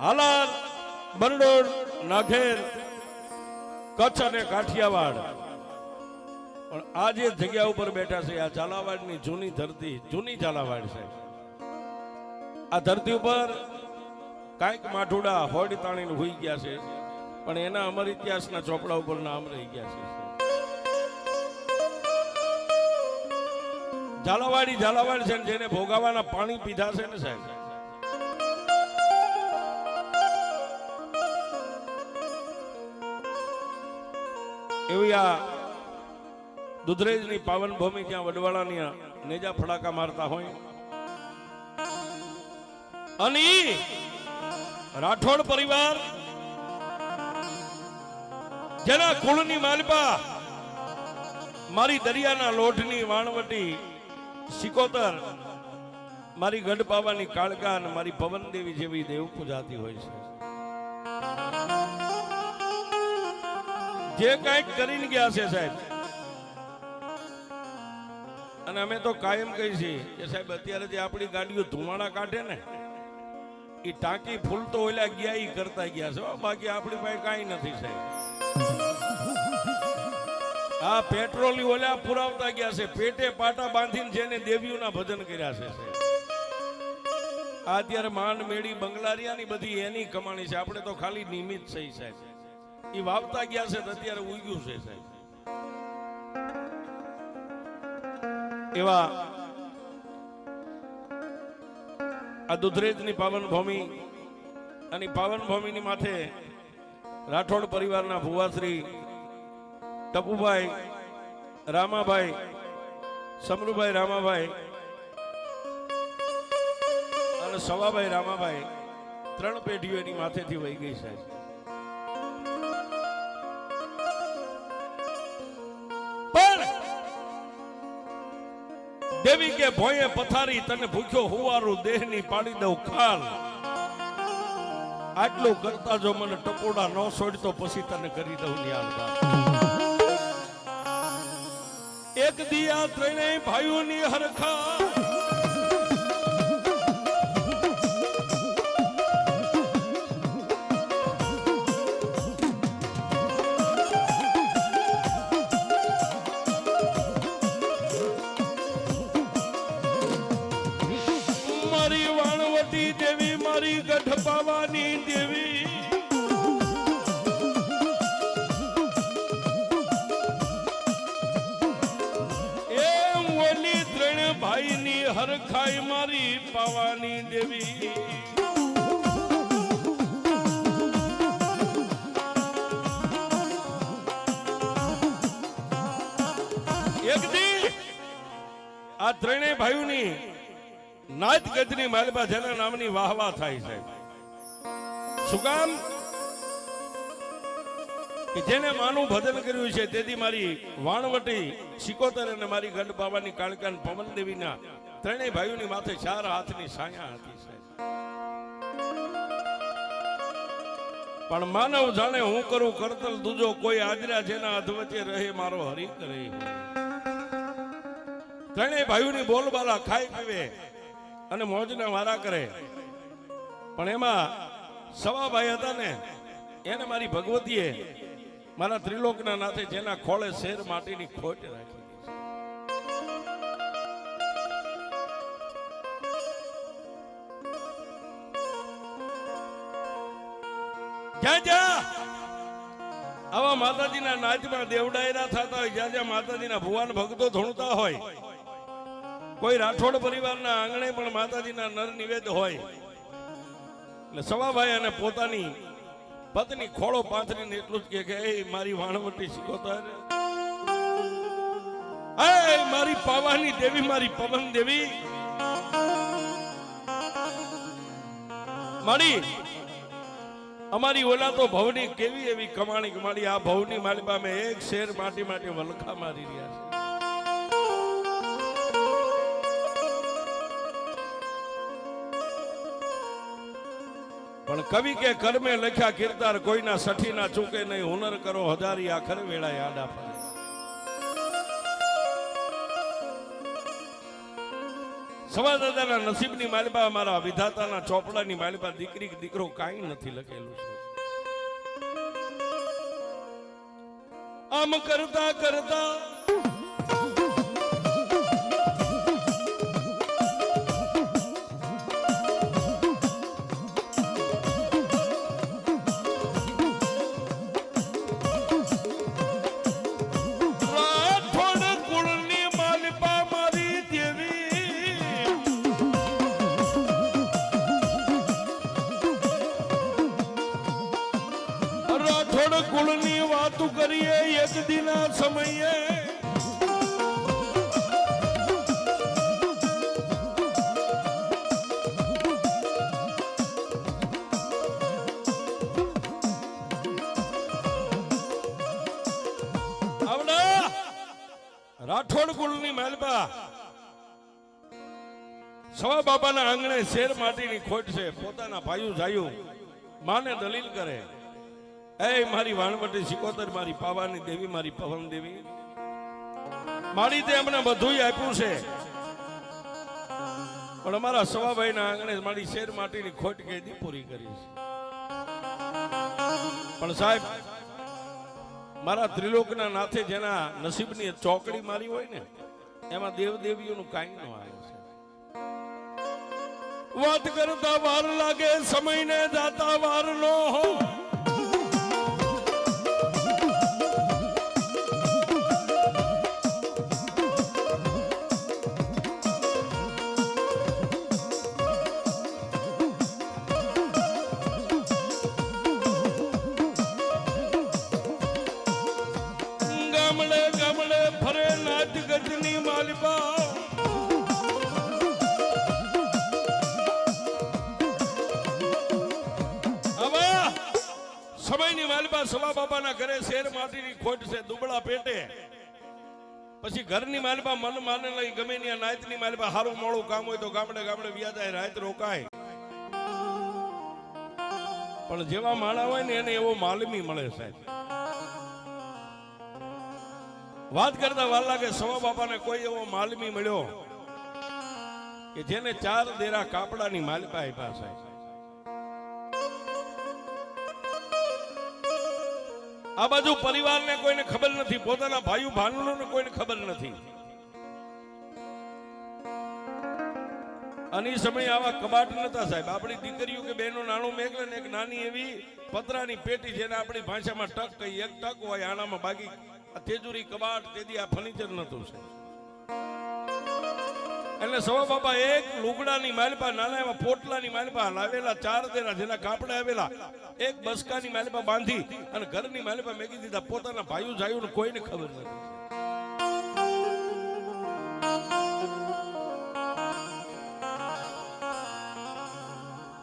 હાલાર, બરડોળ, નાઘેર, કચ્છ અને કાઠિયાવાડ, પણ આ જે જગ્યા ઉપર બેઠા છે આ ઝાલાવાડની જૂની ધરતી, જૂની ઝાલાવાડ છે. આ ધરતી ઉપર કાંઈક માઠુડા હોડ તાણીને હોઈ ગયા છે, પણ એના અમર ઇતિહાસના ચોપડા ઉપર નામ રહી ગયા છે. ઝાલાવાડ છે, જેને ભોગાવાના પાણી પીધા છે ને સાહેબ, એવી આ દુધરેજની પાવન ભૂમિ, ત્યાં વડવાળાની નેજા ફડાકા મારતા હોય. અને રાઠોડ પરિવાર જેના કુળની માલપા મારી દરિયાના લોઢની વાણવટી સિકોતર, મારી ગઢપાવાની કાળકા અને મારી પવન દેવી જેવી દેવ પૂજાતી હોય છે. જે કંઈક કરીને ગયા છે સાહેબ, અને અમે તો કાયમ કહી છીએ કે સાહેબ અત્યારે જે આપણી ગાડીઓ ધુમાડા કાઢે ને, એ ટાંકી ફૂલ તો ઓલા ગયા ઈ કરતા ગયા છે, બાકી આપણી પાસે કાંઈ નથી સાહેબ. આ પેટ્રોલ ઓલા પુરાવતા ગયા છે, પેટે પાટા બાંધીને જેને દેવીઓના ભજન કર્યા છે. આ અત્યારે માંડ મેળી બંગલારિયાની બધી એની કમાણી છે, આપણે તો ખાલી નિમિત્ત છે સાહેબ. એ વાવતા ગયા છે તો અત્યારે ઉગ્યું છે સાહેબ. એવા આ દુધરેજની પાવન ભૂમિ, અને પાવન ભૂમિની માથે રાઠોડ પરિવારના ભુવાશ્રી ટપુભાઈ રામાભાઈ, સમરુભાઈ રામાભાઈ અને સવાભાઈ રામાભાઈ, 3 પેઢીઓ એની માથેથી વહી ગઈ સાહેબ. પણ દેવી કે ભોયે પથારી, તને ભૂખ્યો હુવારું દેહની પાડી દઉં ખાલ. આટલું કરતા જો મને ટપોડા ન છોડતો પછી તને કરી દઉં ન્યાલ. એક દિયા ત્રણેય ભાઈઓની હરખા, મારી વાણવટી દેવી, મારી ગઢપાવાની દેવી, ભાઈની હરખાઈ મારી પાવાની દેવી. એક દી આ 3 ભાઈઓની નાચ ગજની માલબા જેના નામની વાહવા થાય છે. શું કામ? કે જેને માનું ભજન કર્યું છે તેથી મારી વાણવટી સિકોતર અને મારી ગઢબાવાની કાળકા પવન દેવીના 3 ભાઈઓની માથે 4 હાથની છાયા હતી સાહેબ. પણ માનવ જાણે હું કરું કરતલ દૂજો, કોઈ આદરા જેના અધવચે રહે મારો હરી કરે. 3 ભાઈઓની બોલબાલા ખાઈ પીવે અને મોજના વારા કરે. પણ એમાં સવાભાઈ હતા ને, એને મારી ભગવતીએ મારા ત્રિલોકના નાથે જેના ખોળે શેર માટીની ખોટ રાખી. જ્યાં જ્યાં આવા માતાજીના નાચમાં દેવડાયરા થતા હોય, જ્યાં જ્યાં માતાજીના ભુવાન ભક્તો ધૂણતા હોય, કોઈ રાઠોડ પરિવારના આંગણે પણ માતાજીના નર નિવેદ હોય, એટલે સવાભાઈ અને પોતાની પત્ની ખોળો પાથરીને એટલું જ કે એ મારી વાણવટી સિકોતર, એ મારી પાવાની દેવી, મારી પવન દેવી, મારી અમારી ઓલા તો ભવની કેવી એવી કમાણી કમાડી. આ ભવની મારી પાસે એક શેર માટી માટે વલખા મારી રહ્યા છે. પણ કવિ કે કર્મે લખ્યા કિરદાર, કોઈના સઠી ના ચૂકે નહીં. હુનર કરો હજારી, આખર વેળાએ આડા ફરે. સવા દાદાના નસીબની માલિપા, મારા વિધાતાના ચોપડાની માલિપા દીકરી કે દીકરો કાંઈ નથી લખેલું છે. આમ કરતા કરતા કુળની વાતો કરીએ એક દિના સમયે. આવડા રાઠોડ કુળની માલપા સવા બાપાના આંગણે શેર માટીની ખોટ છે. પોતાના ભાઈઓ જાયું માને દલીલ કરે, એ મારી વાણવટી સિકોતર, મારી પાવાની દેવી, મારી પવન દેવી, મારી તે અમને બધું આપ્યું છે, પણ અમારા સવાભાઈના આંગણે મારી શેર માટીની ખોટ કેદી પૂરી કરી છે. પણ સાહેબ, મારા ત્રિલોકના નાથે જેના નસીબની ચોકડી મારી હોય ને, એમાં દેવદેવીઓનું કાંઈ ન આવે છે. વાત કરતા વાર લાગે, સમયને જાતા વાર નો હો. ગામડે ગામડે ફરે નાચ ગજની માલિપા, સમયની માલિપા સવા બાપાના ઘરે શેર માટીની ખોટ છે, દુબળા પેટે. પછી ઘરની માલિપા મન માને લઈ ગમે ની નાયતની માલિપા હારું મોડું કામ હોય તો ગામડે ગામડે વ્યા જાય, રાત રોકાય. પણ જેવા માણા હોય ને એને એવો માલમી મળે સાહેબ. વાત કરતા વાર લાગે, સવા બાપાને કોઈ એવો માલમી મળ્યો કે જેને 4 દેરા કાપડાની માલિપા આપ્યા સાહેબ. આ બાજુ પરિવારને કોઈને ખબર નથી, પોતાના ભાઈઓ ભાનુને કોઈને ખબર નથી. અને સમય આવા કબાટ નતા સાહેબ. આપણી દીકરીઓ કે બહેનો નાનું મેઘલે ને એક નાની એવી પતરાની પેટી, જેને આપણી ભાષામાં ટક કહી, એક ટક હોય આનામાં, બાકી તેજુરી કબાટ તેથી આ ફર્નિચર નતું સાહેબ. એટલે સવા બાપા એક લુગડાની માલિપા, નાના એવા પોટલાની માલિપા લાવેલા, 4 દેરા જેના કાપડા આવેલા, એક બસકાની માલિપા બાંધી અને ઘરની માલિપા મેગી દીધા. પોતાના ભાઈઓ જાયું કોઈને ખબર નથી.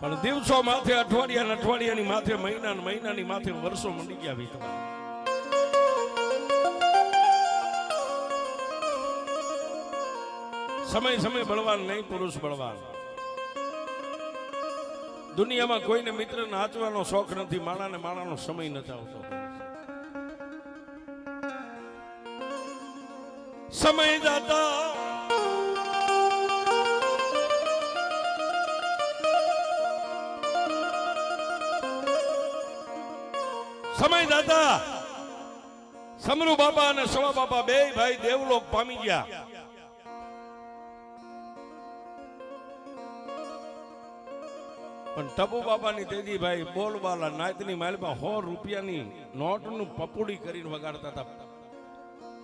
પણ દિવસો માથે, અઠવાડિયાની માથે, મહિનાની માથે વર્ષો મંડી ગયા વીતવા. સમય બળવાન નહીં, પુરુષ બળવાન. દુનિયામાં કોઈને મિત્ર નાચવાનો શોખ નથી, માણાને માણાનો સમય નથી આવતો. સમય જાતા સમરુ બાપા અને સવા બાપા બે ભાઈ દેવલોક પામી ગયા. પણ ટપુ બાપાની તેજી ભાઈ બોલવાલા નાયતની માલિપા 100 રૂપિયાની નોટનું પપુડી કરીને વગાડતા હતા.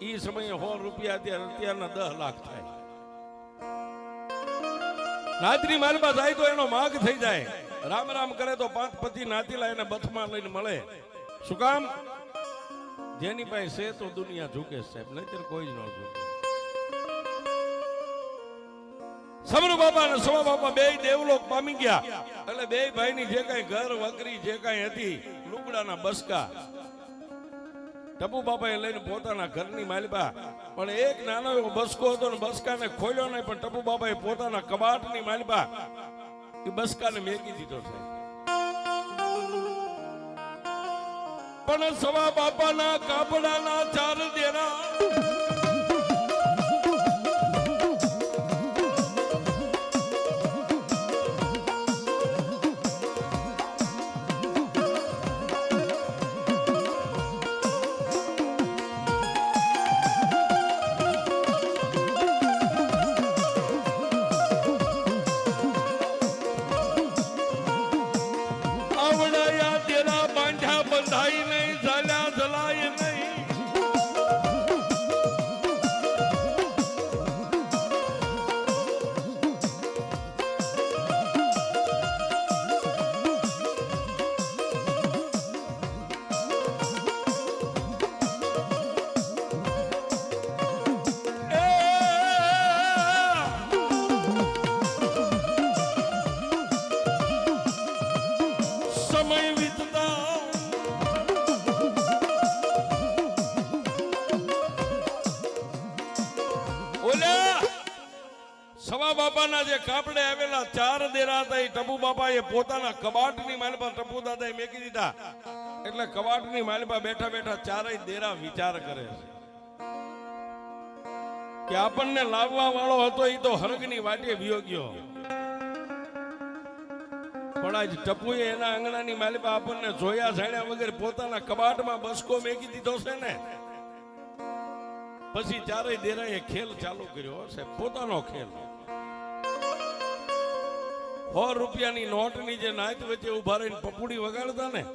ઈ સમયે 100 રૂપિયા અત્યારના 10 લાખ થાય. નાયતની માલિપા જાય તો એનો માગ થઈ જાય, રામ રામ કરે તો 5 પતિ નાતીલા એને બથમાં લઈને મળે. શું કામ? જેની પાસે છે તો દુનિયા ઝૂકે સાહેબ, નહીતર કોઈ જ ન ઝૂકે. સમરુ બાપા અને સવા બાપા બે દેવલોક પામી ગયા. એટલે બે ભાઈની જે કઈ ઘર વકરી જે કઈ હતી, લુગડાના બસકા, ટપુ બાપાએ લઈને પોતાના ઘરની માલિપા. પણ એક નાનો એવો બસકો હતો ને બસકાને ખોલ્યો નહીં, પણ ટપુ બાપાએ પોતાના કબાટની માલિપા એ બસકાને મેકી દીધો છે. પણ સવા બાપાના કાપડાના 4 દેરા સમય વીતતા ઓલા સવા બાપાના જે કાપડે આવેલા 4 દેરા હતા એ ટપુ બાપાએ પોતાના કબાટની માલ પર ટપુ દાદાએ મેકી દીધા. એટલે કબાટની માલ પર બેઠા બેઠા 4 દેરા વિચાર કરે છે કે આપણને લાવવા વાળો હતો એ તો હરગની વાટે વિયો ગયો, પણ આજ ટપુએ એના આંગણાની માલ પર આપણને જોયા જાણ્યા વગર પોતાના કબાટમાં બસકો મેકી દીધો છે ને. પછી 4 દેરાએ ખેલ ચાલુ કર્યો છે, પોતાનો ખેલ. 100 રૂપિયાની નોટની જે નાત વચ્ચે ઉભા રહીને પપુડી વગાડતા ને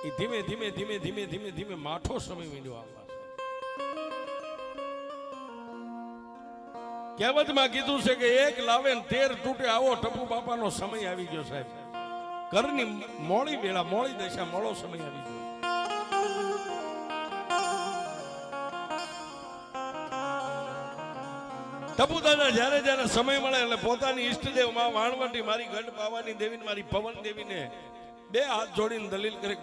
એ ધીમે ધીમે ધીમે ધીમે ધીમે ધીમે માઠો સમય મીંડ્યો આવવા. કહેવતમાં કીધું છે કે 1 લાવે ને 13 તૂટે, આવો ટપુ બાપાનો સમય આવી ગયો સાહેબ. ઘરની મોડી વેળા, મોડી દશા, મોડો સમય આવી ગયો. ટપુ દાદા જ્યારે જ્યારે સમય મળે એટલે પોતાની ઈષ્ટદેવ માં વાણવટી મારી ગઢ પાવાની દેવીને, મારી પવન દેવીને 2 હાથ જોડીને દલીલ કરે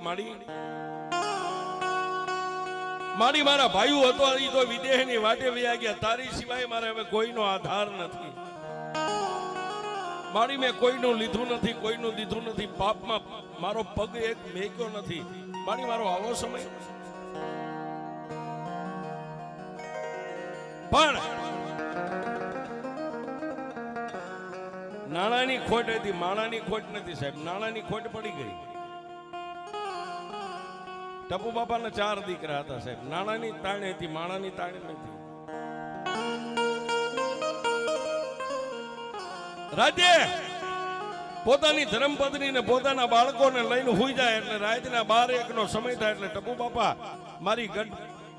માડી મારા ભાઈઓ હતો એ તો વિદેહની વાટે વયા ગયા, તારી સિવાય મારે હવે કોઈનો આધાર નથી. મારી મેં કોઈનું લીધું નથી, કોઈનું દીધું નથી, પાપમાં મારો પગ એક મેક્યો નથી. મારી મારો આવો સમય. પણ નાણાની ખોટ હતી, માણાની ખોટ નથી સાહેબ. નાણાની ખોટ પડી ગઈ. ટપુ બાપાના 4 દીકરા હતા સાહેબ. નાણાની તાણ હતી, માણાની તાણ નથી. રાજે પોતાની ધર્મપત્ની ને પોતાના બાળકોને લઈને હુઈ જાય એટલે રાતના 12-1 નો સમય થાય એટલે ટપુ બાપા મારી ગઢ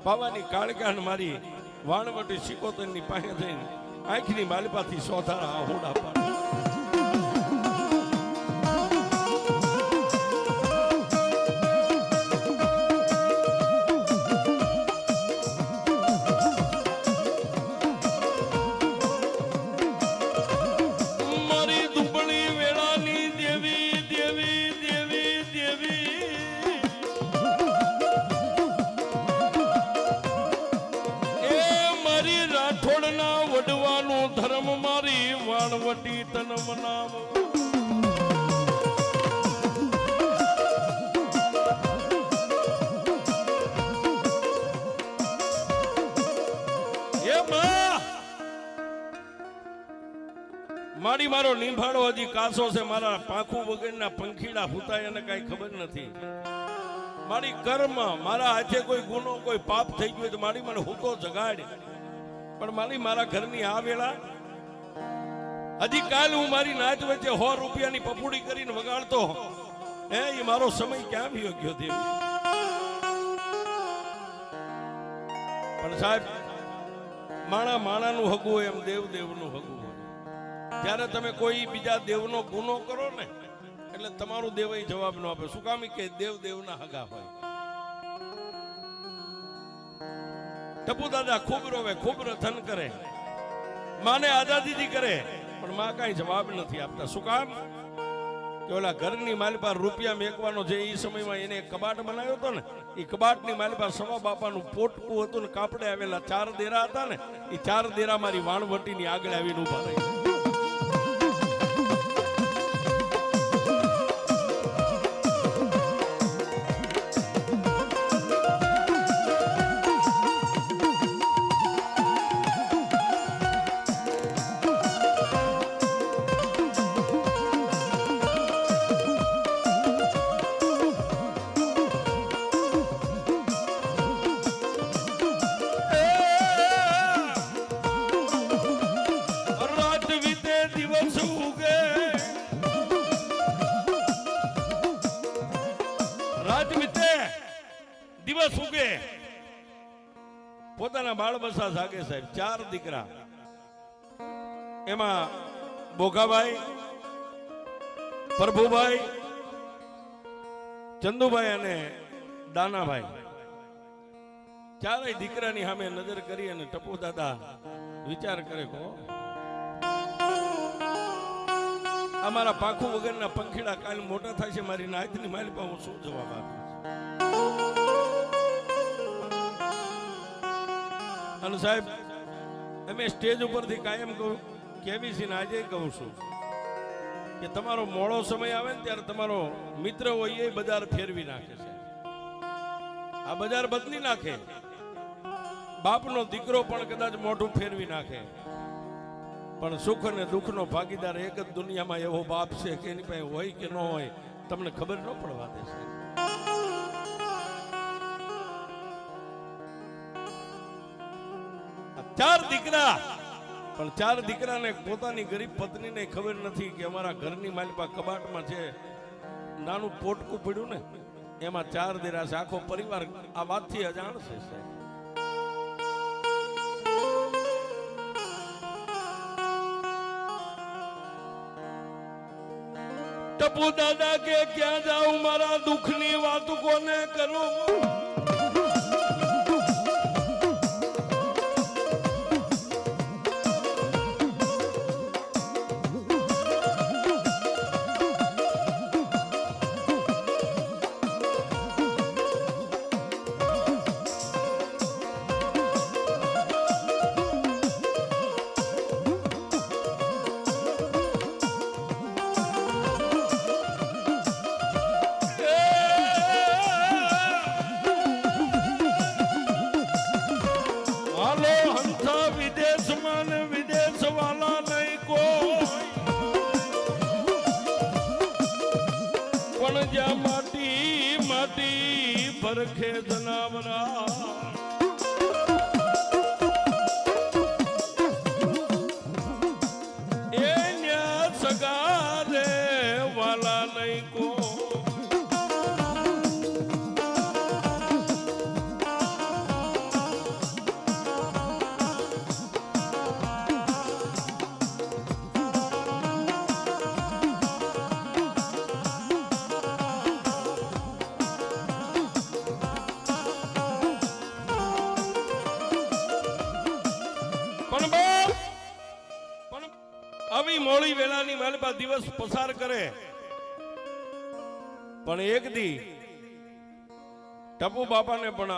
પાવાની કાળકા મારી વાણવટી સિકોતરની પાસે જઈને આંખની માલિપાથી સોધારા આહુડા પાડે. વડવાનું ધર્મ મારી વાણવટી તન મનાવ. મારી મારો નિંભાળો હજી કાસો છે, મારા પાંખું વગરના પંખીડા હુતાય એને કઈ ખબર નથી. મારી કર્મ, મારા હાથે કોઈ ગુનો, કોઈ પાપ થઈ ગયો તો મારી મને હુતો જગાડ. પણ મારા ઘરની આ વેળા હજી કાલ હું મારી નાચ વચ્ચે 100 રૂપિયાની પપુડી કરીને વગાડતો એ મારો સમય ક્યાં ભી ગયો દેવી. પણ સાહેબ માણાનું હગું હોય એમ દેવનું હગું હોય. ત્યારે તમે કોઈ બીજા દેવનો ગુનો કરો ને એટલે તમારું દેવ જવાબ ન આપે. શું કામ કે દેવના હગા હોય. ટપુ દાદા ખૂબ રોવે, ખૂબ રથન કરે, માને આઝાદીથી કરે, પણ માં કઈ જવાબ નથી આપતા. શું કામ કે ઓલા ઘરની માલ પર રૂપિયા મેકવાનો જે એ સમયમાં એને કબાટ બનાવ્યો હતો ને એ કબાટની માલ પર સવા બાપાનું પોટકું હતું ને કાપડે આવેલા 4 દેરા હતા ને એ 4 દેરા મારી વાણવટીની આગળ આવીને ઉભા રહી. દિવસ ઉગે પોતાના બાળ બસા જાગે સાહેબ. 4 દીકરા, એમાં બોઘાભાઈ, પ્રભુભાઈ, ચંદુભાઈ અને દાનાભાઈ 4 દીકરાની સામે નજર કરી અને ટપુ દાદા વિચાર કરે કો અમારા પાખું વગરના પંખીડા કાલ મોટા થાય છે મારી નાયતની મારી પાસે હું શું જવાબ આપીશ? અને સાહેબ અમે સ્ટેજ ઉપરથી કાયમ કહું કેવી છે ને આજે કહું છું કે તમારો મોડો સમય આવે ને ત્યારે તમારો મિત્ર હોય એ બજાર ફેરવી નાખે છે. આ બજાર બદલી નાખે. બાપનો દીકરો પણ કદાચ મોઢું ફેરવી નાખે, પણ સુખ અને દુઃખનો ભાગીદાર એક જ દુનિયામાં એવો બાપ છે કે એની પાસે હોય કે ન હોય તમને ખબર ન પડવા દેશે. ચાર દીકરા, પણ ચાર દીકરાને પોતાની ગરીબ પત્નીને ખબર નથી કે અમારા ઘરની માલિપા કબાટમાં છે નાનું પોટકું પડ્યું ને એમાં ચાર દીરા છે. આખો પરિવાર આ વાતથી અજાણ છે. ટપુ દાદા કે ક્યાં જાઉં મારા દુઃખની વાત કોને કરું? જ્યાં માટી માટી પરખે જનાવરા એ ન્યા સગા રે વાલા નહીં કો. આવી મોડી વેળાની માલિપા દિવસ પસાર કરે, પણ એક દી ટપુ બાપાને પણ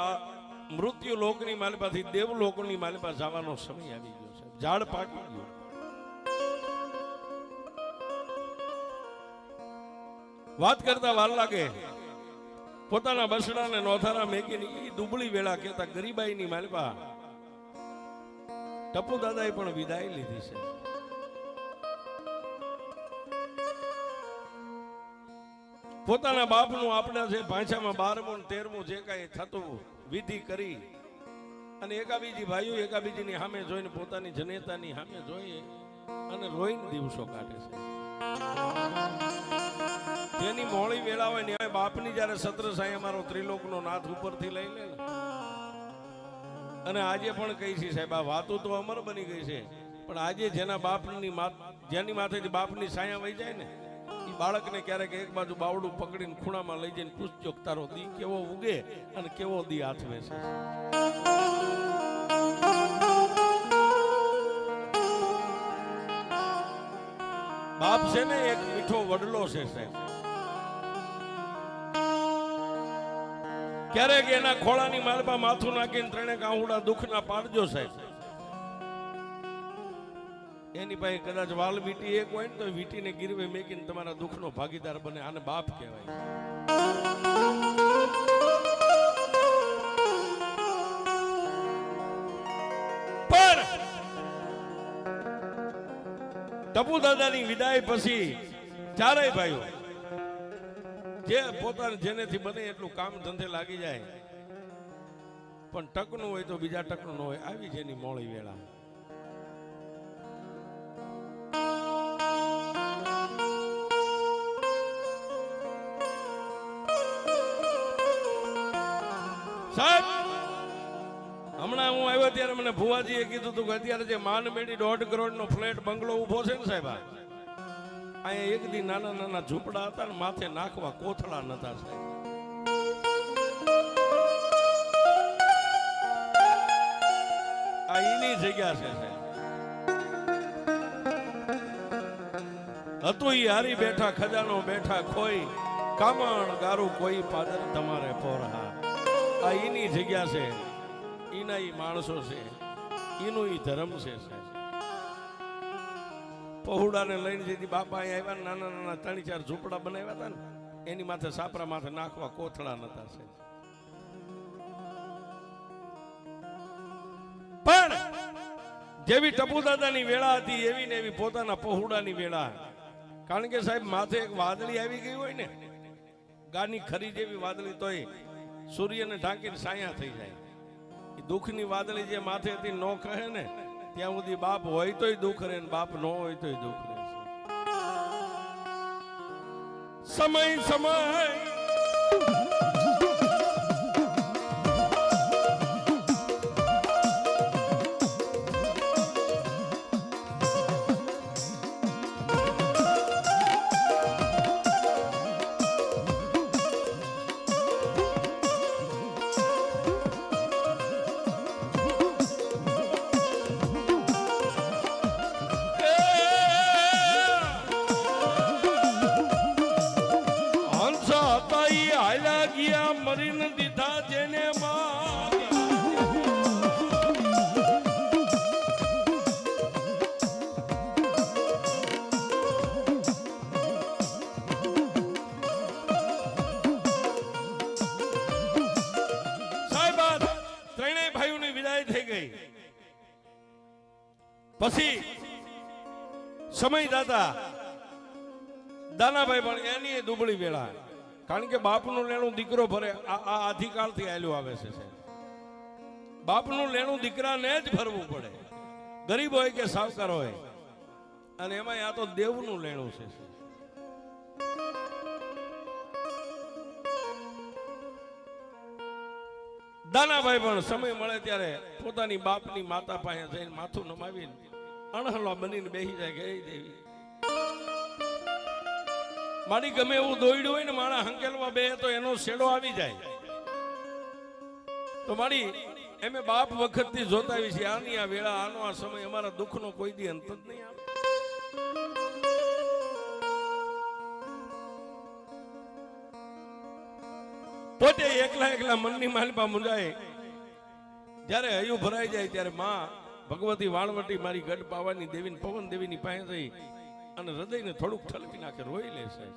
મૃત્યુ લોકની માલિપાથી દેવ લોકની માલિપા જવાનો સમય આવી ગયો છે. ઝાડ પાકી ગયું. વાત કરતા વાર લાગે. પોતાના બસડાને નોથારા મેકીને ઈ દુબળી વેળા કહેતા ગરીબાઈની માલિપા ટપુ દાદાએ પણ વિદાય લીધી છે. પોતાના બાપનું આપણા જે ભાષામાં 12મું 13મું જે કાંઈ થતું વિધિ કરી અને એકાબીજી ભાઈઓ એકાબીજીની સામે જોઈને પોતાની જનેતાની સામે જોઈ અને રોઈને દિવસો કાઢે છે. જેની મોડી વેળા હોય ને બાપની જયારે સત્ર સાંઈ અમારો ત્રિલોકનો નાથ ઉપરથી લઈ લે અને આજે પણ કહી છે સાહેબ આ વાતો તો અમર બની ગઈ છે, પણ આજે જેના બાપની જેની માથેથી બાપની સાયા વહી જાય ને બાળકને ક્યારેક એક બાજુ બાવડું પકડીને ખૂણામાં લઈ જઈને પૂછજો તારો દી કેવો ઉગે અને કેવો દી આથવે છે. બાપ છે ને એક મીઠો વડલો છે સાહેબ. ક્યારેક એના ખોળાની માલપા માથું નાખીને ત્રણે કાહુડા દુઃખના પાડજો સાહેબ. એની પાસે કદાચ વાલ વીટી એક હોય ને તો વીટીને ગીરવે મેકીને તમારા દુઃખનો ભાગીદાર બને. આને બાપ કહેવાય. પણ ટપુ દાદાની વિદાય પછી ચારેય ભાઈઓ જે પોતાને જેનેથી બને એટલું કામ ધંધે લાગી જાય, પણ ટકનું હોય તો બીજા ટકનું ન હોય. આવી જેની મોડી વેળા સાહેબ. હમણાં હું આવ્યો ત્યારે મને ભુવાજીએ કીધું હતું કે અત્યારે જે માનમેડી 1.5 કરોડનો ફ્લેટ બંગલો ઉભો છે ને સાહેબ, અહીંયા એક દી નાના નાના ઝૂંપડા હતા ને માથે નાખવા કોથળા નતા સાહેબ. આ એની જગ્યા છે સાહેબ. હતું ઈ હારી બેઠા ખજાનો બેઠા ખોઈ કામણ ગારું કોઈ પાદર તમારે પોરહા આ ઈની જગ્યા છે ઈના ઈ માણસો છે ઈનું ઈ ધર્મ છે પહોડાને લઈને જેથી બાપા અહીંયા આવ્યા નાના નાના 3-4 ઝૂંપડા બનાવ્યા હતા ને એની માથે સાપરા માથે નાખવા કોથળા નતા છે પણ જેવી ટપુ દાદાની વેળા હતી એવી ને એવી પોતાના પહોડાની વેળા કારણ કે સાહેબ માથે એક વાદળી આવી ગઈ હોય ને ગાની ખરી જેવી વાદળી તોય સૂર્યને ઢાંકીને સાયા થઈ જાય એ દુઃખની વાદળી જે માથે હતી નો કહે ને ત્યાં સુધી બાપ હોય તોય દુઃખ રહે ને બાપ ન હોય તોય દુઃખ રહે સમય સમય મરીને દીધા જેને સાહેબ ત્રણેય ભાઈઓની વિદાય થઈ ગઈ પછી સમય દાનાભાઈ પણ એની દુબળી વેળા કારણ કે બાપનું લેણું દીકરો ભરે આ આધિકાળથી આવેલું આવે છે બાપનું લેણું દીકરાને જ ભરવું પડે ગરીબ હોય કે સાવકાર હોય અને એમાં આ તો દેવનું લેણું છે દાનાભાઈ પણ સમય મળે ત્યારે પોતાની બાપની માતા પાસે જઈને માથું નમાવીને અણહલા બનીને બેસી જાય કે એ દેવી મારી ગમે એવું દોયડું હોય ને મારા હંકેલમાં બે તો એનો શેડો આવી જાય તો મારી એમે બાપ વખતથી જોતા આવી છે આની આ વેળા આનો આ સમય અમારા દુઃખનો કોઈ દી અંત જ નહીં આવે પોતે એકલા મનની માલિપા મુંજાય જ્યારે હૈયું ભરાઈ જાય ત્યારે માં ભગવતી વાણવટી મારી ગઢ પાવાની દેવીને પવન દેવીની પાસે જઈ અને હૃદયને થોડુંક ઠલકી નાખે રોઈ લે છે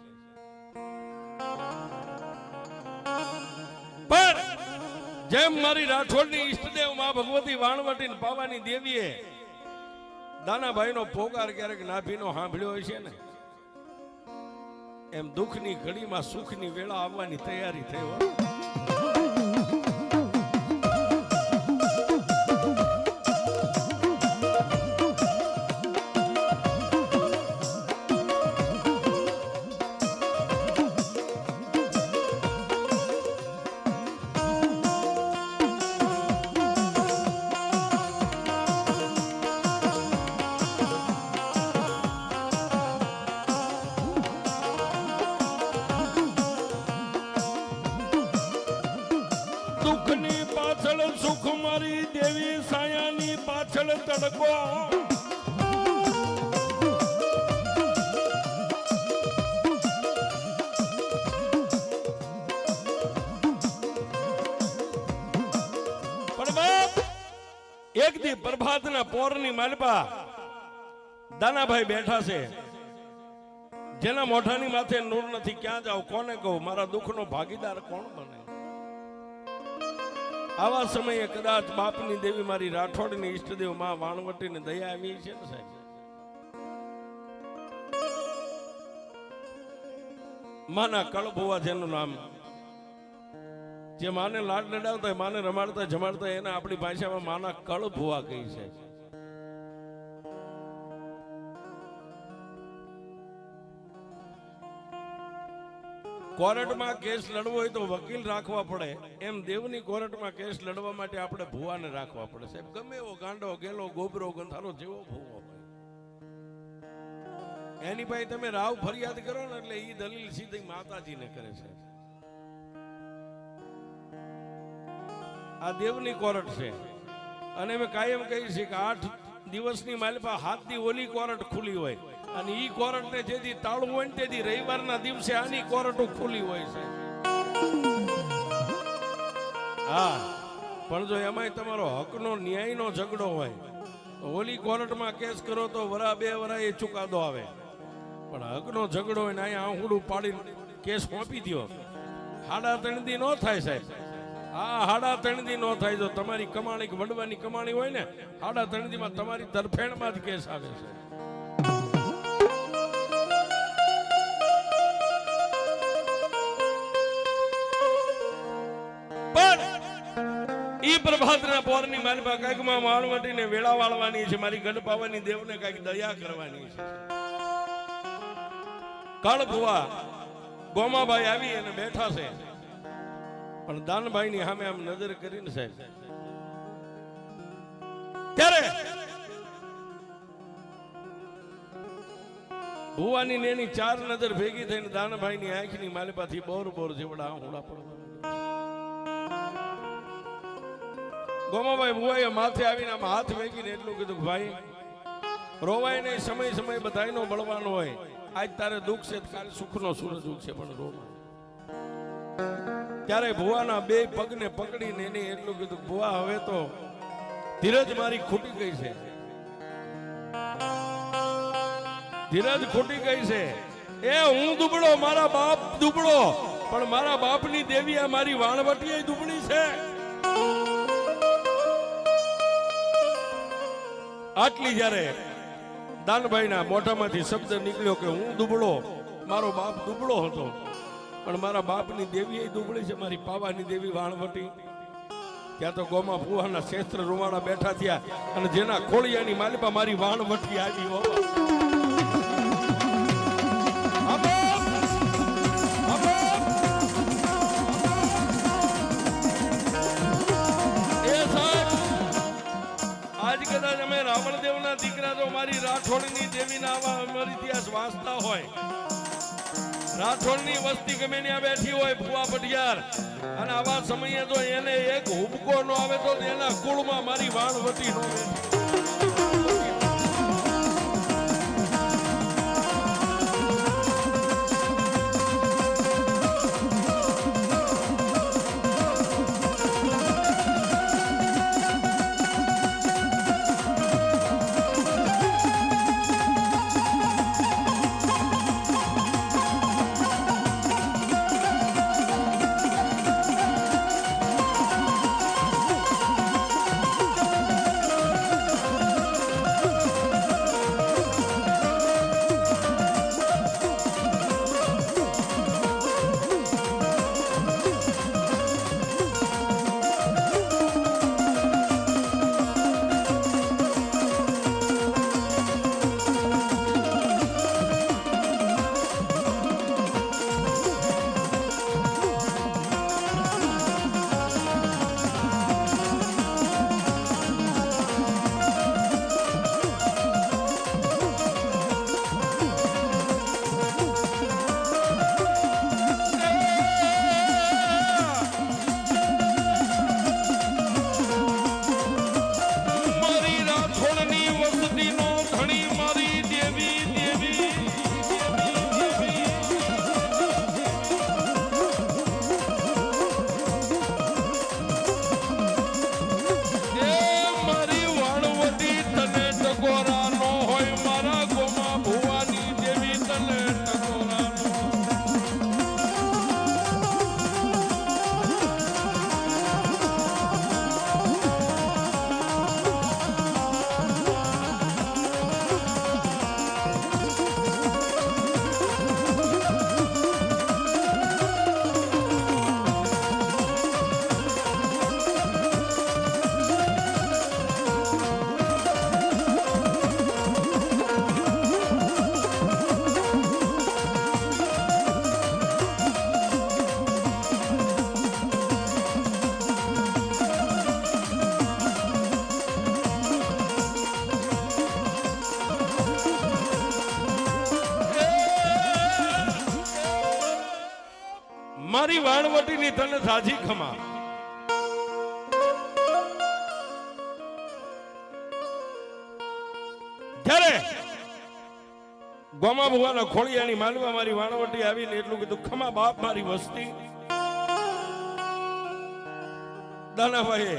પણ જેમ મારી રાઠોડની ઈષ્ટદેવ માં ભગવતી વાણવટી પાવાની દેવીએ દાનાભાઈનો પોકાર ક્યારેક નાભીનો સાંભળ્યો હોય છે ને એમ દુઃખની ઘડીમાં સુખની વેળા આવવાની તૈયારી થઈ હોય દુઃખની પાછળ સુખ મારી દેવી સાયાની પાછળ તડકો એક દી પ્રભાતના પોરની માલપા દાનાભાઈ બેઠા છે જેના મોઢાની માથે નૂર નથી ક્યાં જાવ કોને કહું મારા દુઃખનો ભાગીદાર કોણ બને આવા સમયે કદાચ બાપની દેવી મારી રાઠોડની ઈષ્ટદેવ માં વાણવટીને દયા આવી છે ને સાહેબ માના કળભુવા જેનું નામ જે માને લાડ લડાવતા માને રમાડતા જમાડતા એને આપણી ભાષામાં માના કળભુવા કહી છે કોર્ટમાં કેસ લડવો હોય તો વકીલ રાખવા પડે એમ દેવની કોર્ટમાં કેસ લડવા માટે આપણે ભુવાને રાખવા પડે સાહેબ ગમે એવો ગાંડો ગેલો ગોબરો ગંધારો જેવો ભુવો હોય એની પાસે તમે રાવ ફરિયાદ કરો ને એટલે એ દલીલ સીધી માતાજીને કરે છે આ દેવની કોર્ટ છે અને અમે કાયમ કહીએ છીએ કે 8 દિવસની માલિપા 7 દી ઓલી કોર્ટ ખુલી હોય અને ઈ કોર્ટ ને જેથી તાળું હોય ને તેથી રવિવારના દિવસે આની કોર્ટો ખુલ્લી હોય છે. હા, પણ જો એમાંય તમારો હકનો ન્યાયનો ઝઘડો હોય તો ઓલી કોર્ટમાં કેસ કરો તો વરા 2 વરા એ ચુકાદો આવે. પણ હકનો ઝઘડો હોય ને અહીંયા આંખડું પાડીને કેસ સોંપી દો, 3.5 દી નો થાય સાહેબ. હા, 3.5 દી નો થાય. જો તમારી કમાણી વડવાની કમાણી હોય ને 3.5 દીમાં તમારી તરફેણમાં જ કેસ આવે છે. ઈ પ્રભાતના પોરની મારી પાસે કઈક માં માળવટીને વેળા વાળવાની છે, મારી ગઢ પાવાની દેવને કઈક દયા કરવાની છે. કાળ ભુવા ગોમાભાઈ આવી અને બેઠા છે, પણ દાનભાઈ ની સામે આમ નજર કરીને સાહેબ ત્યારે ભુવાની ને એની 4 નજર ભેગી થઈને દાનભાઈ ની આંખની માલિપાથી બોર બોર જેવડા હોડા પડવા. ગોમાભાઈ ભુવાએ માથે આવીને આમ હાથ વેગીને એટલું કીધું, ભાઈ રોવાય નહીં, સમય સમય બધાયનો બળવાનો હોય. આજ તારે દુઃખ છે, કાલે સુખનો સૂરજ ઉગશે, પણ રોવા. ત્યારે ભુવાના 2 પગને પકડીને એને એટલું કીધું, ભુવા હવે તો ધીરજ મારી ખૂટી ગઈ છે, ધીરજ ખૂટી ગઈ છે. એ હું દુબળો, મારા બાપ દુબળો, પણ મારા બાપની દેવી આ મારી વાણવટી દુબળી છે. આટલી જ્યારે દાનભાઈના મોઢામાંથી શબ્દ નીકળ્યો કે હું દુબળો, મારો બાપ દુબળો હતો, પણ મારા બાપની દેવી એ દુબળી છે, મારી પાવાની દેવી વાણવટી. ત્યાં તો ગોમા ફુવાના શેસ્ત્ર રૂવાડા બેઠા થયા અને જેના ખોળિયાની માલિપા મારી વાણવટી આવી. આજ કદાચ અમે રાવણદેવના દીકરા જો મારી રાઠોડની દેવીના આવા અમર ઇતિહાસ વાંચતા હોય, રાઠોડની વસ્તી ગમે ત્યાં બેઠી હોય ફુવા પઢિયાર, અને આવા સમયે જો એને એક હુબકો ન આવે તો એના કુળમાં મારી વાણવટી નો બેઠી. મારી વાણવટીની તને સાજી ખમા. જ્યારે ગોમા ભુવાના ખોળિયાની માલવા મારી વાણવટી આવીને એટલું કીધું, ખમા બાપ મારી વસ્તી. દાનાભાઈએ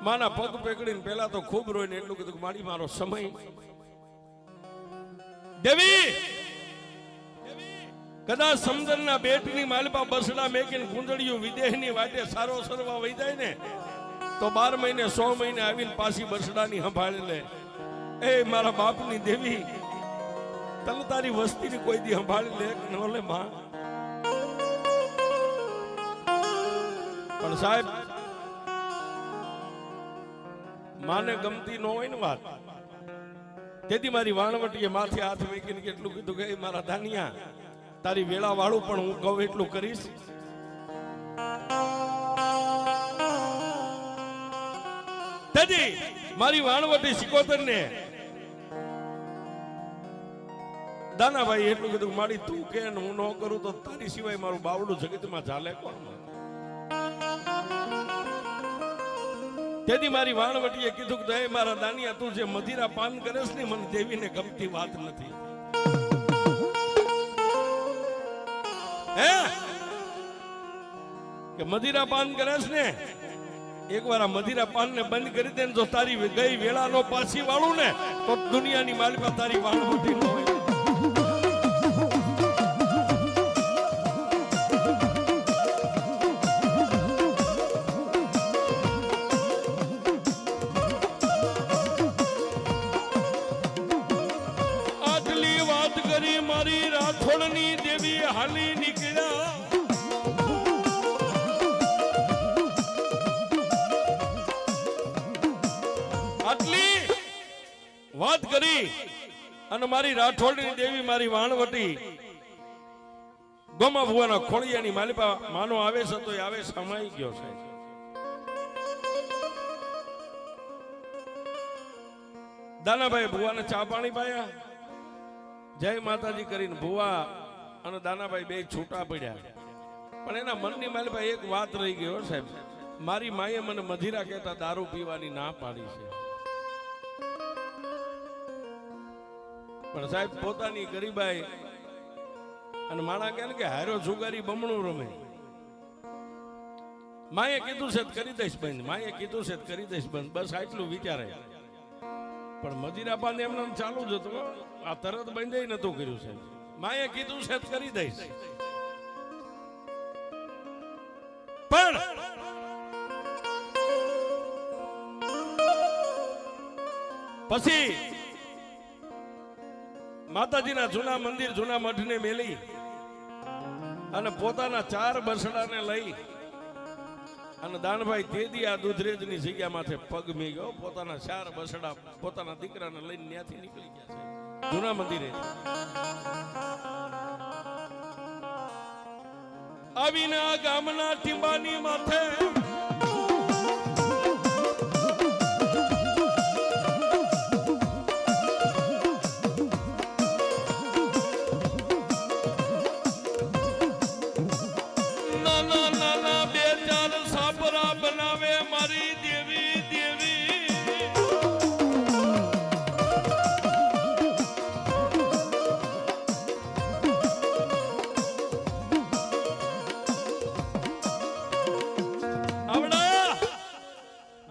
માના પગ પેકડીને પેલા તો ખૂબ રોઈને એટલું કીધું, મારી મારો સમય. દેવી કદાચ સમંદરના બેટની માલપા બસડા મેકીને ગુંદડીયું વિદેહની વાટે સારો સરવા વહી જાય ને તો 12 મહિને 100 મહિને આવીને પાછી બસડાની સંભાળી લે. એ મારા બાપની દેવી, તને તારી વસ્તીની કોઈ દી સંભાળી લે ન લે માં? પણ સાહેબ માને ગમતી ન હોય ને વાત, તેથી મારી વાણવટીએ માથે હાથ મૂકીને કેટલું કીધું કે મારા ધાનિયા, તારી વેળા વાળું પણ હું કહું એટલું કરીશ. તેથી મારી વાણવટી સિકોતર ને દાનાભાઈ એટલું કીધું, મારી તું કે હું ન કરું તો તારી સિવાય મારું બાવડું જગતમાં ચાલે કોણ? તેથી મારી વાણવટીએ કીધું કે મારા દાનિયા, તું જે મદિરા પાન કરેસ ને મને દેવીને ગમતી વાત નથી. હે કે મદિરા પાન કરેસ ને, એકવાર આ મદિરા પાન ને બંધ કરી દે ને જો તારી ગઈ વેળા નો પાછી વાળું ને તો દુનિયાની માલિકા તારી વાણવટી ન હોય. મારી રાઠોડની દેવી હાલી નીકળ્યા, આટલી વાત કરી અને મારી રાઠોડની દેવી મારી વાણવટી ગોમા ભુવાના ખોળિયાની માલિપા માનો આવેશ હતો એ આવેશ સમાઈ ગયો છે. દાનાભાઈ ભુવાને ચા પાણી પાયા, જય માતાજી કરીને ભુવા અને દાનાભાઈ બે છૂટા પડ્યા. પણ એના મનની માલિપા એક વાત રહી ગઈ સાહેબ, મારી માએ મને મધિરા કહેતા દારૂ પીવાની ના પાડી છે. પણ સાહેબ પોતાની ગરીબાઈ અને માણા કે હારો જુગારી બમણું રમે. માએ કીધું છે કરી દઈશ બંધ, માએ કીધું છે કરી દઈશ બંધ, બસ આટલું વિચારે. પણ મદિરા પાન એમને ચાલુ જ હતું, આ તરત બંધ નતું કર્યું છે. માએ કીધું છે કરી દઈશ. પણ પછી માતાજીના જૂના મંદિર જૂના મઠને મેલી અને પોતાના 4 બસડાને લઈ અને દાનભાઈ તેદી આ દૂધરેજની જગ્યા માથે પગ મેગ્યો. પોતાના 4 બસડા પોતાના દીકરાને લઈને ત્યાંથી નીકળી ગયા છે જૂના મંદિરે. આવીને આ ગામના ટીંબાની માથે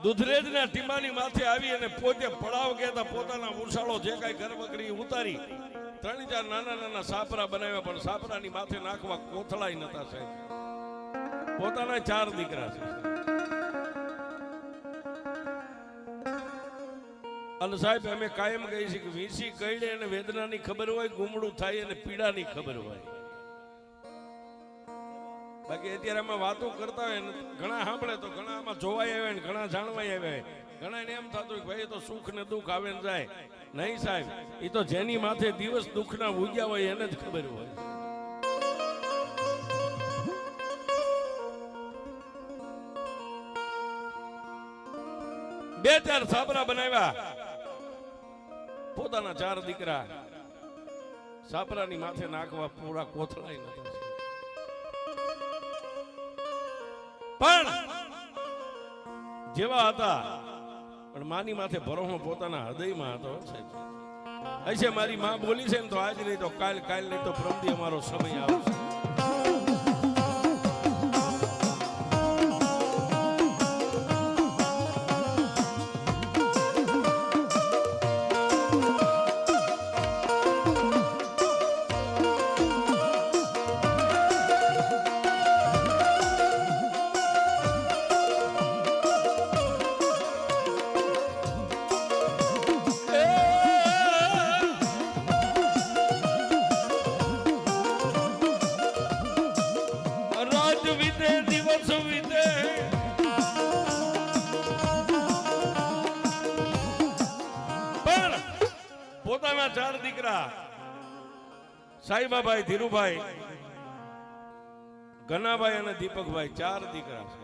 દૂધરેજના ટીંબાની માથે આવી અને પોતે પડાવ કહેતા પોતાના ઉછાળો જે કઈ ઘરવકરી ઉતારી 3-4 નાના નાના સાપરા બનાવ્યા. પણ સાપરાની માથે નાખવા કોથળાય નતા સાહેબ. પોતાના 4 દીકરા છે. અને સાહેબ અમે કાયમ કહી છે કે વીસી કઈડે અને વેદનાની ખબર હોય, ગુમડું થાય અને પીડાની ખબર હોય. બાકી અત્યારે આમાં વાતો કરતા હોય ઘણા સાંભળે તો ઘણા આમાં જોવાય આવે ને ઘણા જાણવાય આવે. ઘણા ને એમ થતું કે ભાઈ તો સુખ ને દુઃખ આવે ને જાય. નહીં સાહેબ, એ તો જેની માથે દિવસ દુઃખના ઉગ્યા હોય એને જ ખબર હોય. બે 4 સાપરા બનાવ્યા. પોતાના 4 દીકરા સાપરાની માથે નાખવા પૂરા કોથળાય નતા. પણ જેવા હતા પણ માની માથે ભરોસો પોતાના હૃદયમાં હતો. હશે મારી માં બોલી છે ને તો આજ નહીં તો કાલ, કાલ નહીં તો પ્રમદી અમારો સમય આવશે. ચાર દીકરા સાઈબાભાઈ, ધીરુભાઈ, ગનાભાઈ અને દીપકભાઈ, ચાર દીકરા છે.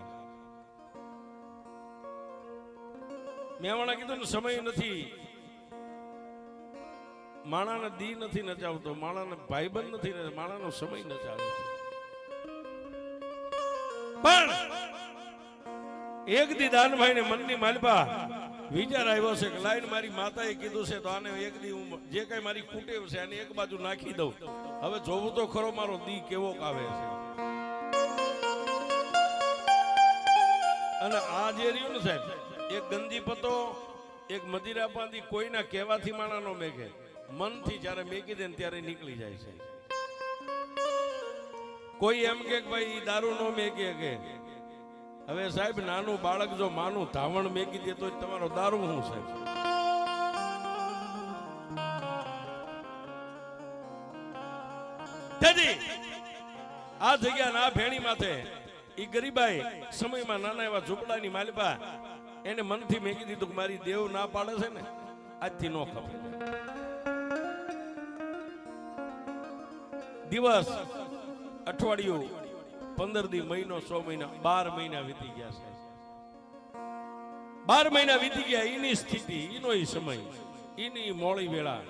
મેં હમણાં કીધું ને સમય નથી, માણાને દી નથી નચાવતો, માણાને ભાઈબંધ નથી, માણાનો સમય નચાવે છે. પણ એક દી દાનભાઈ ને મનની માલપા વિચાર આવ્યો છે કે લાઈન મારી માતાએ કીધું છે તો આને એક દી હું જે કઈ મારી કુટેવ છે આને એક બાજુ નાખી દઉં. હવે જોવું તો ખરો મારો દી કેવો આવે છે. અને આ જે રહ્યું ને સાહેબ, એક ગંજી પતો, એક મદિરા પાંદી કોઈના કહેવાથી માણા નો મેઘે, મનથી જયારે મેકી દે ને ત્યારે નીકળી જાય છે. કોઈ એમ કે ભાઈ દારૂ નો મેકે કે હવે સાહેબ નાનું બાળક જો માનું ધાવણ મેકી દે તો તમારો દારૂ શું સાહેબ? આ જગ્યા ના ભેણી માથે ઈ ગરીબાઈ સમયમાં નાના એવા ઝૂંપડાની માલિપા એને મનથી મેકી દીધું કે મારી દેવ ના પાડે છે ને આજથી નો ખબર. દિવસ, અઠવાડિયું, 15 દી, મહિનો, 100 મહિના, 12 મહિના વીતી ગયા છે. 12 મહિના વીતી ગયા. એની સ્થિતિ, એનો સમય, એની મોડી વેળા.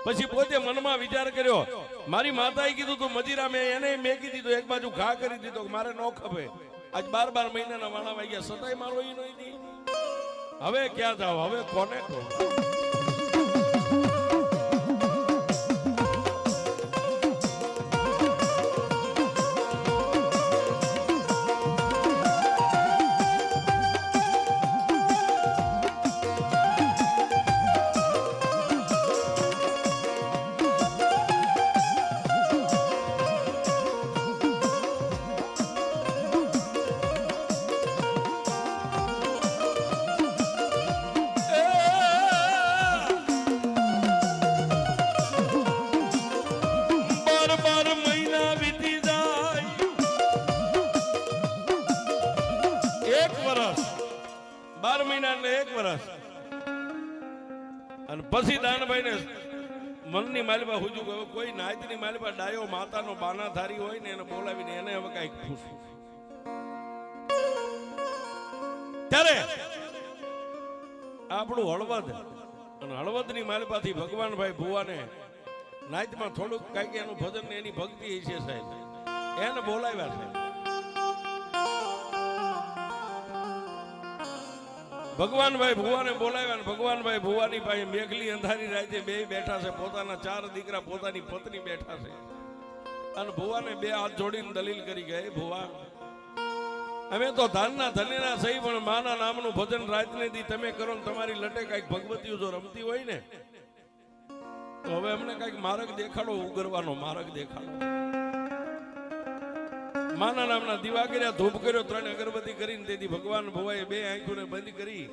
પછી પોતે મનમાં વિચાર કર્યો, મારી માતાએ કીધું તું મજીરા, મેં એને મેકી દીધો, એક બાજુ ઘા કરી દીધો, મારે નો ખપે. આજ 12 મહિનાના વાણા વાગ્યા, સતાય મારો ઈ નહીં. હવે ક્યાં જાવ, હવે કોને કહું? પછી દાનભાઈ ને મનની માલિપા હુજુ ગયો, કોઈ નાયતની માલિપા ડાયો માતાનો બાના ધારી હોય ને એને બોલાવીને એને હવે કઈક પૂછવું. ત્યારે આપણું હળવદ અને હળવદની માલિપાથી ભગવાનભાઈ ભુવાને નાયતમાં થોડુંક કઈક એનું ભજન ને એની ભક્તિ છે સાહેબ, એને બોલાવ્યા છે. ભગવાનભાઈ ભુવાને બોલાવ્યા ને ભગવાનભાઈ ભુવાની પાસે મેઘલી અંધારી રાતે બે બેઠા છે. પોતાના 4 દીકરા, પોતાની પત્ની બેઠા છે. અને ભુવાને 2 હાથ જોડીને દલીલ કરી ગઈ, ભુવા અમે તો ધાનના ધનેના સહી, પણ માના નામનું ભજન રાતને દી તમે કરો ને તમારી લટે કઈક ભગવતીઓ જો રમતી હોય ને તો હવે અમને કઈક માર્ગ દેખાડો, ઉગરવાનો માર્ગ દેખાડો. માના નામના દીવા કર્યા, ધૂપ કર્યો, 3 અગરબત્તી કરીને તેથી ભગવાન ભુવાએ 2 આંખોને બંધ કરી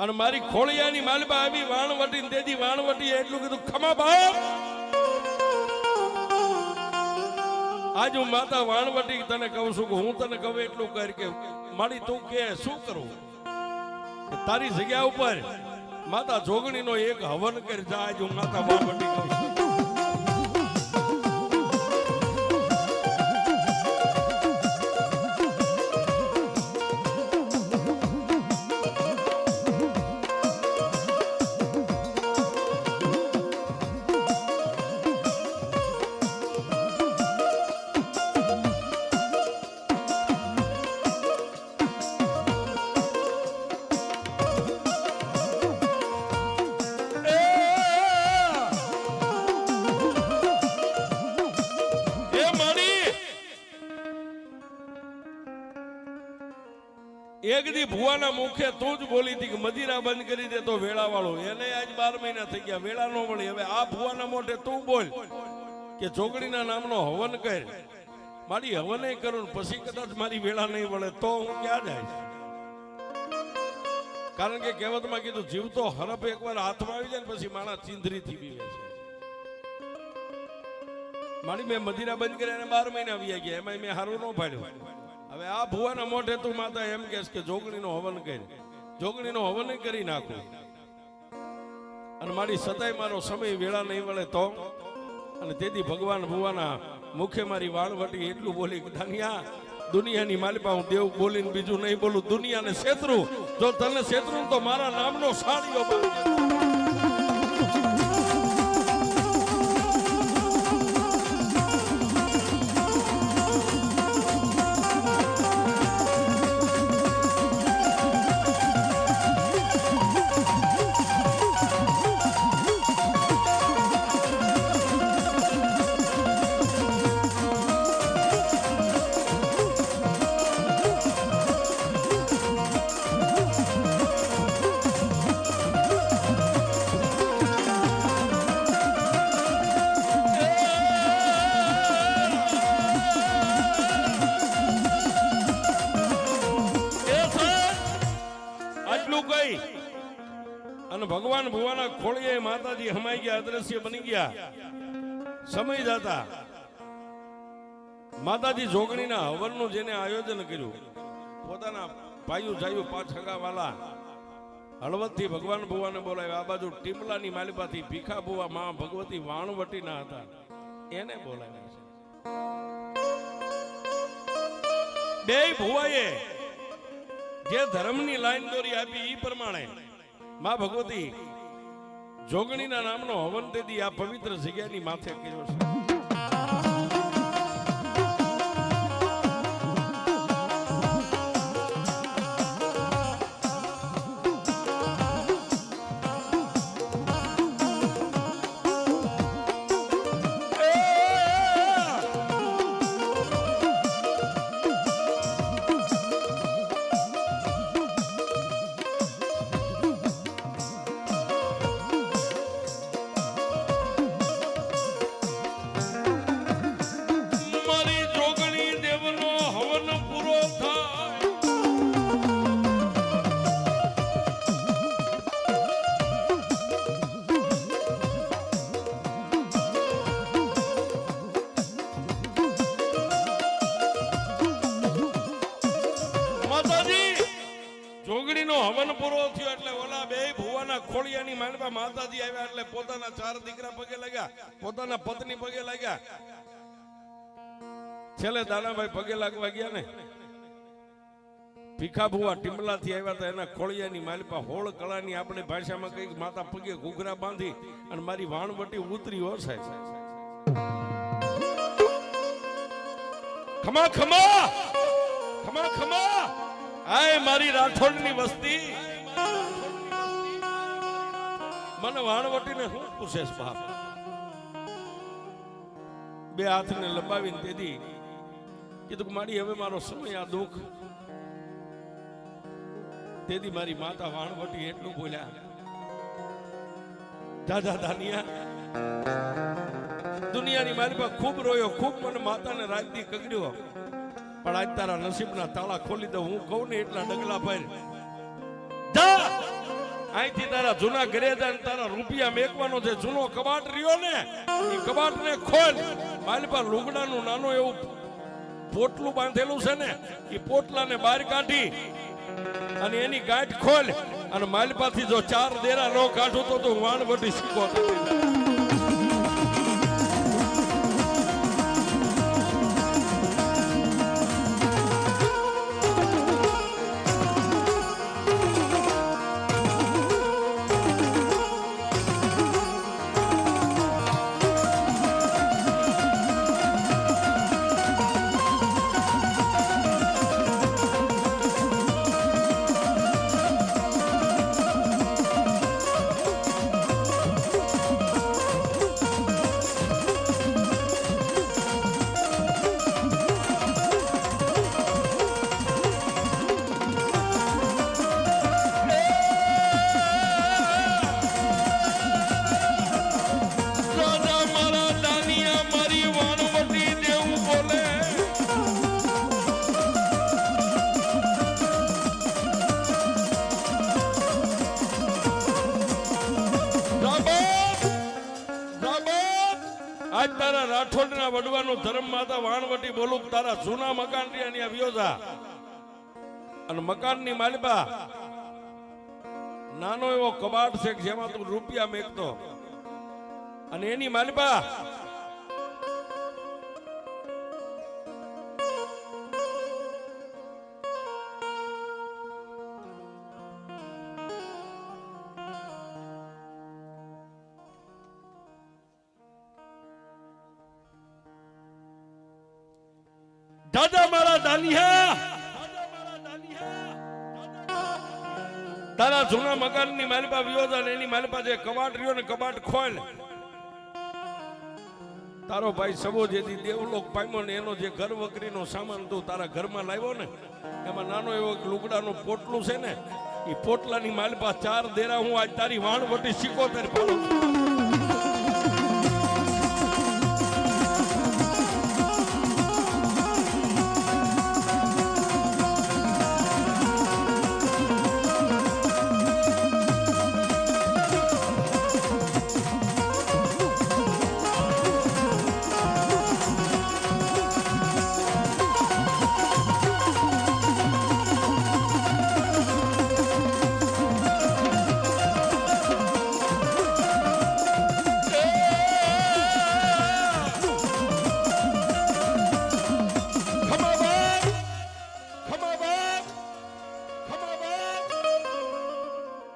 અને મારી ખોળિયાની માલપા આવી વાણવટી તેથી વાણવટી એટલું કીધું, ખમા બાપ આજ હું માતા વાણવટી તને કહું છું કે હું તને કહું એટલું કર કે મારી તું કે શું કરું? તારી જગ્યા ઉપર માતા જોગણીનો એક હવન કરી જા. આજ હું માતા વાણવટી કહું છું. એક દી ભુવાના મુખે તું જ બોલી હતી કે મદિરા બંધ કરી દે તો વેળા વાળો, એને આજ 12 મહિના થઈ ગયા, વેળા નો મળી. હવે આ ભુવાના મોઢે તું બોલ કે જોગણીના નામનો હવન કર. મારી હવન કરું પછી કદાચ મારી વેળા નહીં વળે તો હું ક્યાં જઈશ? કારણ કે કહેવતમાં કીધું જીવતો હરફ એકવાર હાથમાં આવી જાય ને પછી માણસ ચીંધરીથી બીવે છે. મારી મેં મદિરા બંધ કરી અને 12 મહિના આવી ગયા, એમાં મેં હારું ન પાડ્યું. હવે આ ભુવાના મોઢે તું માતા એમ કહેશ કે જોગણીનો હવન કરી, જોગણીનો હવન કરી નાખું અને મારી સતાય મારો સમય વેળા નહીં વળે તો? અને તેથી ભગવાન ભુવાના મુખે મારી વાળવટી એટલું બોલી કે દાનિયા દુનિયાની માલિપા હું દેવ બોલીને બીજું નહીં બોલું, દુનિયાને શેતરું. જો તને શેતરું તો મારા નામનો સાડીઓ અને ભગવાન ભુવાના ખોળીએ માતાજી હમાઈ ગયા, અદ્રશ્ય બની ગયા. સમય જતા માતાજી જોગણીના હવનનું જેને આયોજન કર્યું, પોતાના ભાઈઓ જાયું 5 હગાવાલા હળવદથી ભગવાન ભુવાને બોલાવ્યા. આ બાજુ ટીમલાની માલિપાથી ભીખા ભુવા માં ભગવતી વાણવટીના હતા, એને બોલાવ્યા છે. બે ભુવાએ જે ધર્મની લાઈન દોરી આપી એ પ્રમાણે માં ભગવતી જોગણીના નામનો હવન તેથી આ પવિત્ર જગ્યાની માથે કર્યો છે. જોગણીનો હવન પૂરો થયો એટલે ઓલા બે ભુવાના ખોળિયાની માંડવા માતાજી આવ્યા એટલે પોતાના 4 દીકરા પગે લાગ્યા, પોતાના પત્ની પગે લાગ્યા. છેલ્લે દાનાભાઈ પગે લાગવા ગયા ને, ભીખા ભુવા ટીમલાથી આવ્યા હતા, એના ખોળિયાની માલિપા હોળ કળાની આપણે ભાષામાં કઈક માતા પગે ઘૂઘરા બાંધી અને મારી વાણવટી ઉતરી હો સાહેબ. ખમા ખમા ખમા ખમા, આય મારી રાઠોડની વસ્તી, મને વાણવટીને શું પૂછે છે બાપ? બે હાથને લંબાવીને તેથી કીધું કે મારી હવે મારો સમય આ દુઃખ. તેથી મારી માતા વાણવટી એટલું બોલ્યા, દાદા દાનિયા દુનિયાની મારી પાસે ખૂબ રોયો, ખૂબ મને માતાને રાજથી કગડ્યો, પણ આજ તારા નસીબના તાળા ખોલી દઉં. હું કહું ને એટલા ડગલા પર જા, અહીંથી તારા જૂના ઘરે જા, તારા રૂપિયા મેકવાનો છે. જૂનો કબાટ રહ્યો ને એ કબાટને ખોલ. મારી પાસે લુગડાનું નાનું એવું પોટલું બાંધેલું છે ને, એ પોટલાને બહાર કાઢી અને એની ગાંઠ ખોલ. અને મારી પાસેથી જો 4 દેરા ન કાઢું તો તું વાણવટી શીખો. રાઠોડના વડવાનું ધર્મ માતા વાણવટી બોલું તારા જૂના મકાન ની વ્યોજા અને મકાનની માલિબા નાનો એવો કબાટ છે જેમાં તું રૂપિયા મેકતો અને એની માલિબા દાદા મારા દાનિયા તારા જૂના મકાનની માલિપા વિયોજા ને એની માલિપા જે કબાટ રહ્યો ને કબાટ ખોલ તારો ભાઈ સબો જેથી દેવલોક પામ્યો ને એનો જે ઘર વકરીનો સામાન તું તારા ઘરમાં લાવ્યો ને એમાં નાનો એવો લુગડાનું પોટલું છે ને એ પોટલાની માલિપા 4 દેરા હું આજ તારી વાણવટી 77 પાડું છું.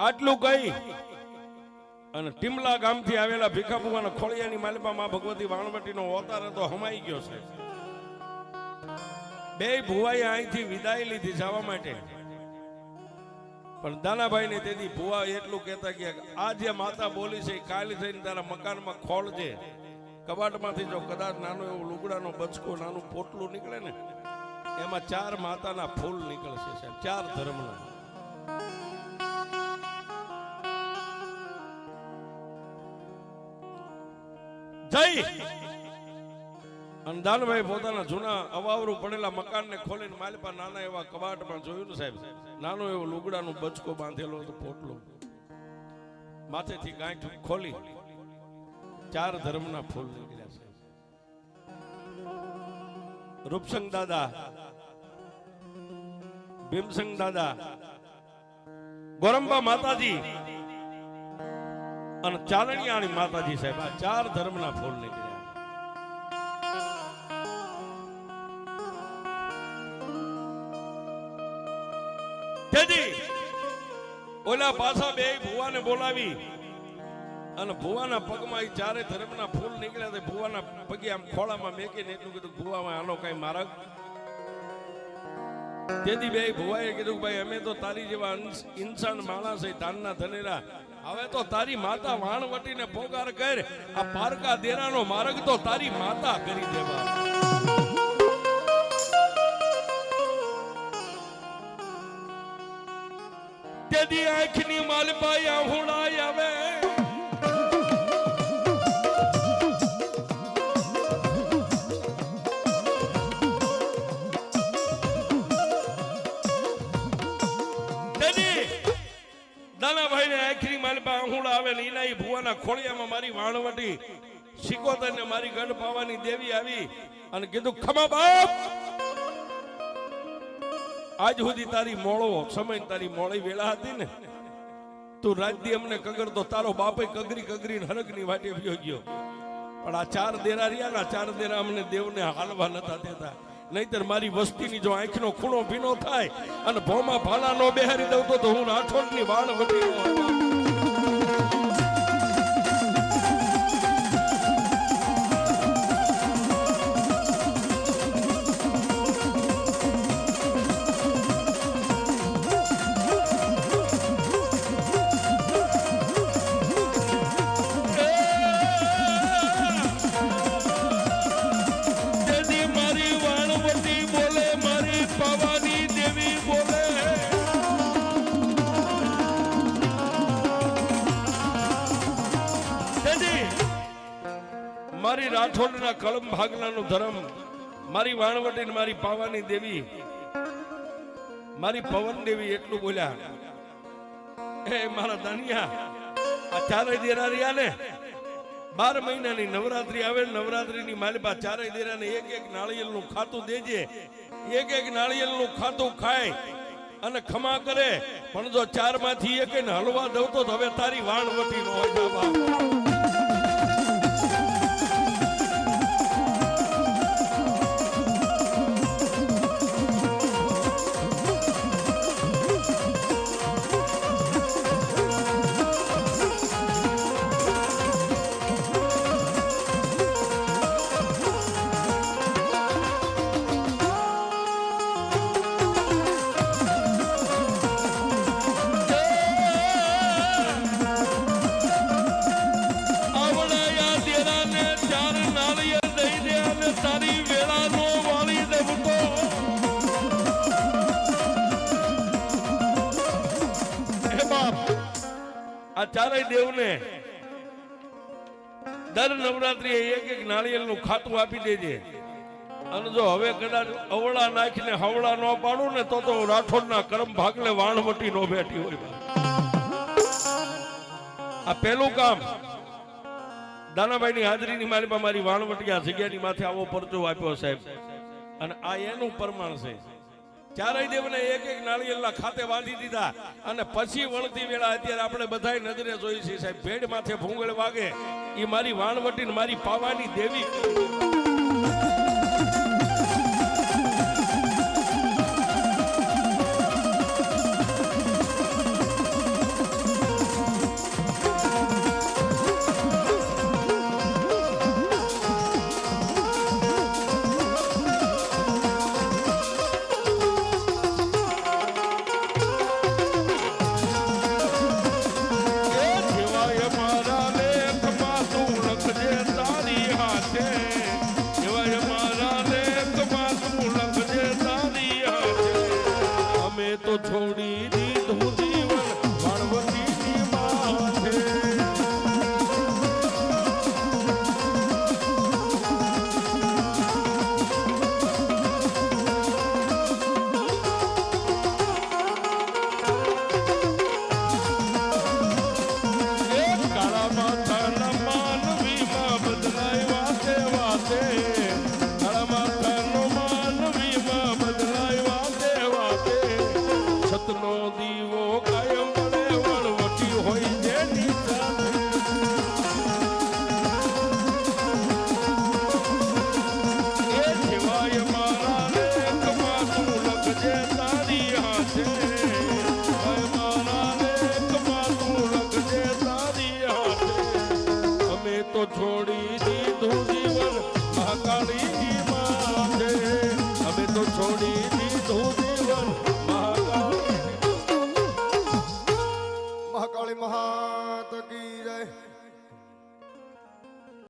આટલું કઈ અને ટીમલા ગામથી આવેલા ભીખાપુવાના ખોળિયાની માલિપા માં ભગવતી વાણવટીનો અવતાર હતો હમાઈ ગયો છે. બે ભુવાએ અહીંથી વિદાય લીધી જવા માટે પણ દાનાભાઈ ને તેથી ભુવા એટલું કહેતા કે આ જે માતા બોલી છે કાલ થઈને તારા મકાનમાં ખોળજે કબાટમાંથી જો કદાચ નાનો એવો લુગડાનો બચકો નાનું પોટલું નીકળે ને એમાં 4 માતાના ફૂલ નીકળશે સાહેબ 4 ધર્મના. જય અંધાનભાઈ પોતાના જૂના અવાવરું પડેલા મકાનને ખોલીને માલિપા નાના એવા કબાટમાં જોયું ને સાહેબ નાનો એવો લુગડાનું બચકો બાંધેલો હતો પોટલો માથેથી ગાંઠ ખોલી 4 ધર્મના ફૂલ નીકળ્યા છે. રૂપસંગ દાદા, ભીમસંગ દાદા, ગોરંબા માતાજી અને ચાલણિયાણી માતાજી સાહેબ આ 4 ધર્મના ફૂલ નીકળ્યા. તેથી ઓલા પાછા બે ભુવાને બોલાવી અને ભુવાના પગમાં 4 ધર્મના ફૂલ નીકળ્યા. ભુવાના પગે આમ ખોળામાં મેકીને એટલું કીધું ભુવામાં આનો કઈ માર્ગ. તેથી બે ભુવાએ કીધું ભાઈ અમે તો તારી જેવા ઇન્સાન માણસ છે તાનના ધનેરા હવે તો તારી માતા વાણવટીને પોકાર કર આ પારકા દેરાનો માર્ગ તો તારી માતા કરી દેવા. તેથી આંખની માલપાઈ આહુડાઈ આવે દાનાભાઈ ને આખરી માલપા આહુડા આવે ને એના ભુવાના ખોળિયામાં મારી વાણવટી 77 ને મારી ગઢ પાવાની દેવી આવી અને કીધું ખમા બાપ આજ સુધી તારી મોળો સમય તારી મોળી વેળા હતી ને તું રાજદી અમને કગરતો તારો બાપે કગરી કગરી હરગની વાટે વયો ગયો પણ આ 4 દેરા રહ્યા ને 4 દેરા અમને દેવને હાલવા નતા દેતા નહીતર મારી વસ્તીની જો આંખનો ખૂણો ભીનો થાય અને ભોમાં ભાલા નો બેહારી દઉં તો હું રાઠોડની વાણવટી મારી રાઠોડના કલમ ભાગલાનું ધર્મ મારી વાણવટી મારી પાવાની દેવી મારી પવન દેવી એટલું બોલ્યા એ મારા દાનિયા આ 4 દેરા રહ્યા ને 12 મહિનાની નવરાત્રી આવે, નવરાત્રીની માલિપા ચારેય દેરાને એક એક નાળિયેરનું ખાતું દેજે, એક એક નાળિયેરનું ખાતું ખાય અને ખમા કરે. પણ જો 4 માંથી એક ને હલવા દઉં તો હવે તારી વાણ વટી ન હોય બાબા. આ ચારેય દેવને દર નવરાત્રીએ એક એક નાળિયેરનું ખાતું આપી દેજે. અને જો હવે કદાચ અવળા નાખીને હવળા ન પાડું ને તો રાઠોડના કરમ ભાગલે વાણવટી નો બેઠી હોય. આ પહેલું કામ દાનાભાઈની હાજરીની મારી વાણવટી આ જગ્યાની માથે આવો પરચો આપ્યો સાહેબ. અને આ એનું પ્રમાણ છે. ચારેય દેવને એક એક નાળિયેરના ખાતે બાંધી દીધા. અને પછી વળતી વેળા અત્યારે આપણે બધાય નજરે જોઈ છે સાહેબ, ભેડ માથે ભૂંગળ વાગે એ મારી વાણવટી મારી પાવાની દેવી.